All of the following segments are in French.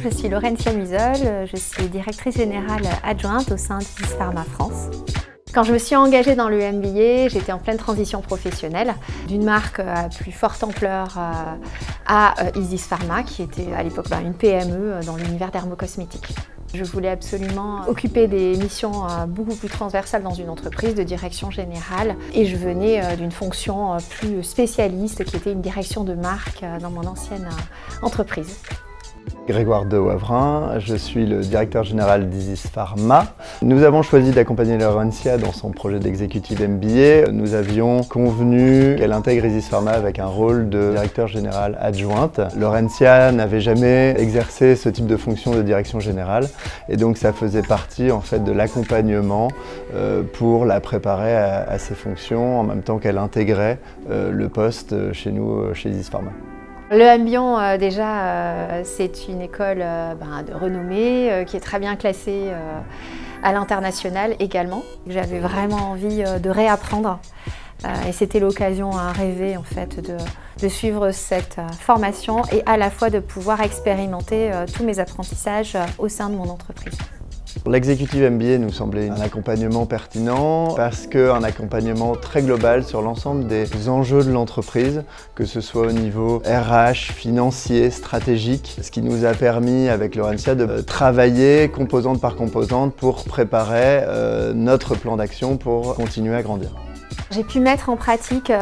je suis Laurentia Musol, je suis directrice générale adjointe au sein d'Isis Pharma France. Quand je me suis engagée dans le MBA, j'étais en pleine transition professionnelle d'une marque à plus forte ampleur à Isis Pharma, qui était à l'époque une PME dans l'univers dermocosmétique. Je voulais absolument occuper des missions beaucoup plus transversales dans une entreprise de direction générale et je venais d'une fonction plus spécialiste qui était une direction de marque dans mon ancienne entreprise. Grégoire de Wavrin, je suis le directeur général d'Isis Pharma. Nous avons choisi d'accompagner Laurentia dans son projet d'exécutive MBA. Nous avions convenu qu'elle intègre Isis Pharma avec un rôle de directeur général adjointe. Laurentia n'avait jamais exercé ce type de fonction de direction générale et donc ça faisait partie en fait de l'accompagnement pour la préparer à ses fonctions en même temps qu'elle intégrait le poste chez nous, chez Isis Pharma. Le Ambion, c'est une école de renommée qui est très bien classée à l'international également. J'avais vraiment envie de réapprendre et c'était l'occasion rêvée en fait de suivre cette formation et à la fois de pouvoir expérimenter tous mes apprentissages au sein de mon entreprise. L'exécutive MBA nous semblait un accompagnement pertinent parce qu'un accompagnement très global sur l'ensemble des enjeux de l'entreprise, que ce soit au niveau RH, financier, stratégique, ce qui nous a permis avec Laurentia de travailler composante par composante pour préparer notre plan d'action pour continuer à grandir. J'ai pu mettre en pratique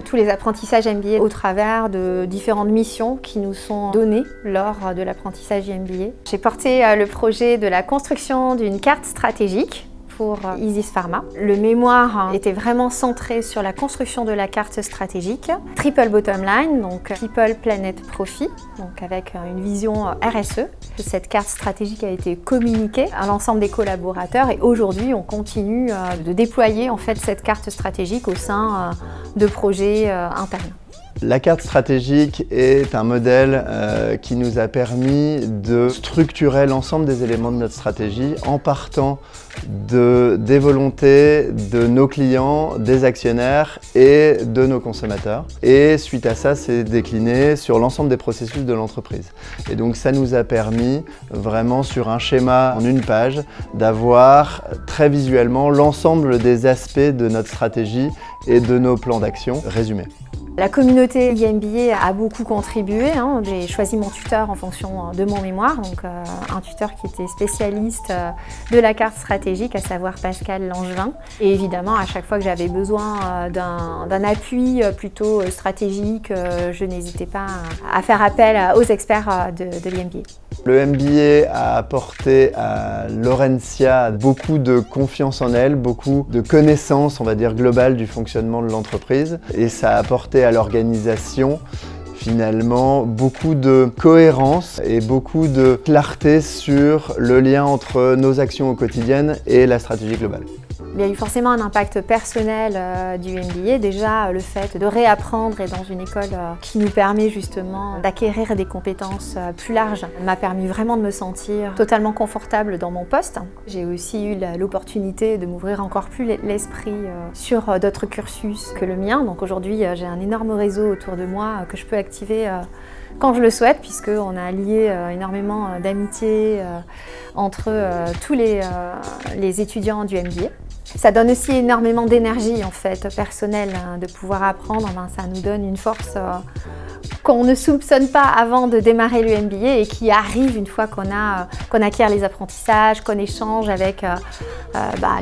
tous les apprentissages MBA au travers de différentes missions qui nous sont données lors de l'apprentissage MBA. J'ai porté le projet de la construction d'une carte stratégique pour Isis Pharma. Le mémoire était vraiment centré sur la construction de la carte stratégique. Triple bottom line, donc People, Planet, Profit, donc avec une vision RSE. Cette carte stratégique a été communiquée à l'ensemble des collaborateurs et aujourd'hui on continue de déployer en fait cette carte stratégique au sein de projets internes. La carte stratégique est un modèle qui nous a permis de structurer l'ensemble des éléments de notre stratégie en partant des volontés de nos clients, des actionnaires et de nos consommateurs. Et suite à ça, c'est décliné sur l'ensemble des processus de l'entreprise. Et donc ça nous a permis vraiment sur un schéma en une page d'avoir très visuellement l'ensemble des aspects de notre stratégie et de nos plans d'action résumés. La communauté IMBA a beaucoup contribué. J'ai choisi mon tuteur en fonction de mon mémoire, donc un tuteur qui était spécialiste de la carte stratégique, à savoir Pascal Langevin. Et évidemment, à chaque fois que j'avais besoin d'un appui plutôt stratégique, je n'hésitais pas à faire appel aux experts de l'IMBA. Le MBA a apporté à Laurentia beaucoup de confiance en elle, beaucoup de connaissances, on va dire, globales du fonctionnement de l'entreprise. Et ça a apporté à l'organisation finalement beaucoup de cohérence et beaucoup de clarté sur le lien entre nos actions au quotidien et la stratégie globale. Il y a eu forcément un impact personnel du MBA. Déjà, le fait de réapprendre et dans une école qui nous permet justement d'acquérir des compétences plus larges m'a permis vraiment de me sentir totalement confortable dans mon poste. J'ai aussi eu l'opportunité de m'ouvrir encore plus l'esprit sur d'autres cursus que le mien. Donc aujourd'hui, j'ai un énorme réseau autour de moi que je peux activer quand je le souhaite, puisqu'on a lié énormément d'amitié entre tous les étudiants du MBA. Ça donne aussi énormément d'énergie en fait, personnelle, de pouvoir apprendre. Ça nous donne une force qu'on ne soupçonne pas avant de démarrer le MBA et qui arrive une fois qu'on acquiert les apprentissages, qu'on échange avec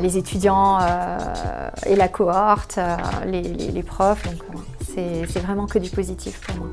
les étudiants et la cohorte, les profs. Donc c'est vraiment que du positif pour moi.